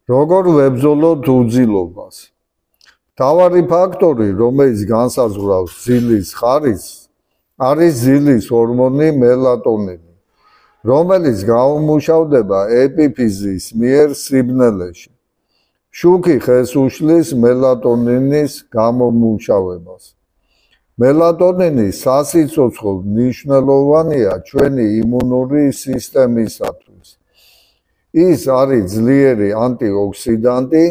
როგორ ვებრძოლოთ უძილობას? მთავარი ფაქტორი, რომელიც განსაზღვრავს ძილის ხარისხს, არის ძილის ჰორმონი მელატონინი, რომელიც გაუმუშავდება ეპიფიზის მიერ სიბნელეში. შუქი ხელს უშლის მელატონინის გამომუშავებას. მელატონინი სასიცოცხლო მნიშვნელოვანია ჩვენი იმუნური სისტემისათვის. ის არის ძლიერი ანტიოქსიდანტი,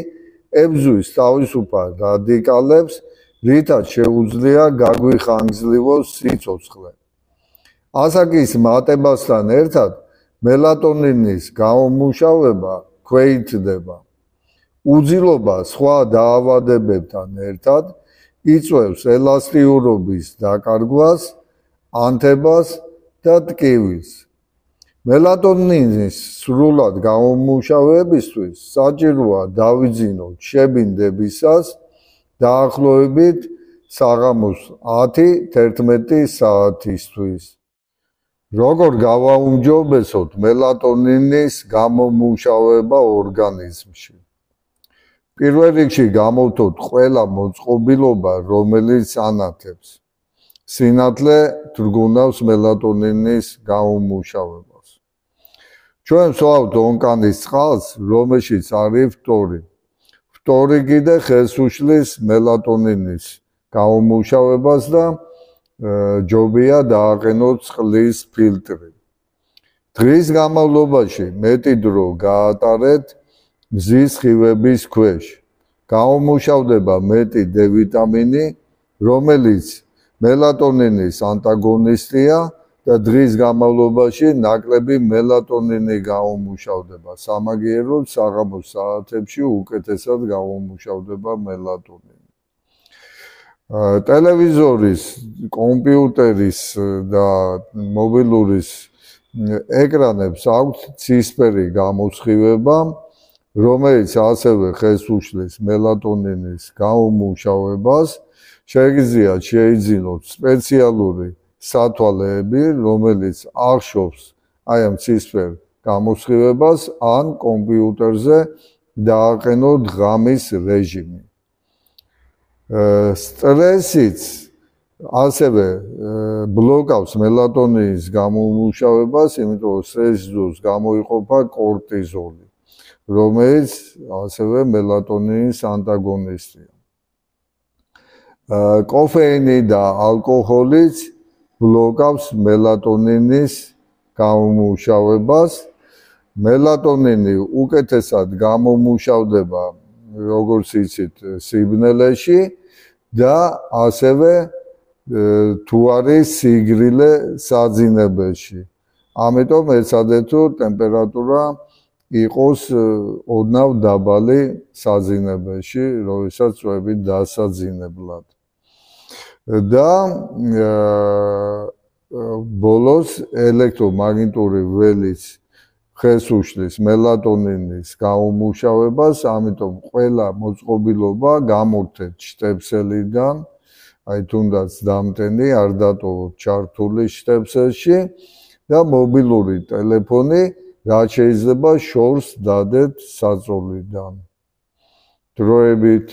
ებზვის თავისუფალ რადიკალებს, რითაც შეუძლია გაგვიხანგრძლივოს სიცოცხლე. ასაკის მატებასთან ერთად მელატონინის გამომუშავება ქვეითდება. უძილობა სხვა დაავადებებთან ერთად იწვევს ელასტიურობის დაკარგვას, ანთებას და ტკივილს. მელატონინის სრულად გამომუშავებისთვის საჭიროა დავიძინოთ შებინდებისას დაახლოებით საღამოს 10-11 საათისთვის. როგორ გავაუმჯობესოთ მელატონინის გამომუშავება ორგანიზმში? პირველ რიგში გამოვთოთ ყველა მოწყობილობა, რომელიც ანათებს. სინათლე თრგუნავს მელატონინის გამომუშავებას. ჩვენ ვსვავთ ონკანის წყალს, რომელშიც არის ფტორი. ფტორი კიდე ხელს უშლის მელატონინის გამომუშავებას და ჯობია დააყენოთ წყლის ფილტრი. დღის განმავლობაში მეტი დრო გაატარეთ მზის სხივების ქვეშ. გამომუშავდება მეტი D ვიტამინი, რომელიც მელატონინის ანტაგონისტია და დღის განმავლობაში ნაკლები მელატონინი გამომუშავდება. სამაგიეროდ საღამოს საათებში უკეთესად გამომუშავდება მელატონინი. ტელევიზორის, კომპიუტერის და მობილურის ეკრანებს აქვთ ცისფერი გამოსხივება, რომელიც ასევე ხელს უშლის მელატონინის გამომუშავებას. შეგიძლიათ შეიძინოთ სპეციალური სათვალეები, რომელიც ახშობს აი ამ ცისფერ გამოსხივებას, ან კომპიუტერზე დააყენოთ ღამის რეჟიმი. სტრესიც ასევე ბლოკავს მელატონინის გამომუშავებას, იმიტომ რომ სტრესის დროს გამოიყოფა კორტიზოლი, რომელიც ასევე მელატონინის ანტაგონისტია. კოფეინი და ალკოჰოლიც ბლოკავს მელატონინის გამომუშავებას. მელატონინი უკეთესად გამომუშავდება, როგორც იცით, სიბნელეში და ასევე თუ არის სიგრილე საძინებელში. ამიტომ ეცადეთ, რომ ტემპერატურა იყოს ოდნავ დაბალი საძინებელში, როდესაც წვევით დასაძინებლად. და ბოლოს ელექტრომაგნიტური ველიც ხელს უშლის მელატონინის გამომუშავებას, ამიტომ ყველა მოწყობილობა გამორთეთ შტებსელიდან, აი თუნდაც დამტენი არ დატოვოთ ჩართული შტებსელში და მობილური ტელეფონი რაც შეიძლება შორს დადეთ საწოლიდან. დროებით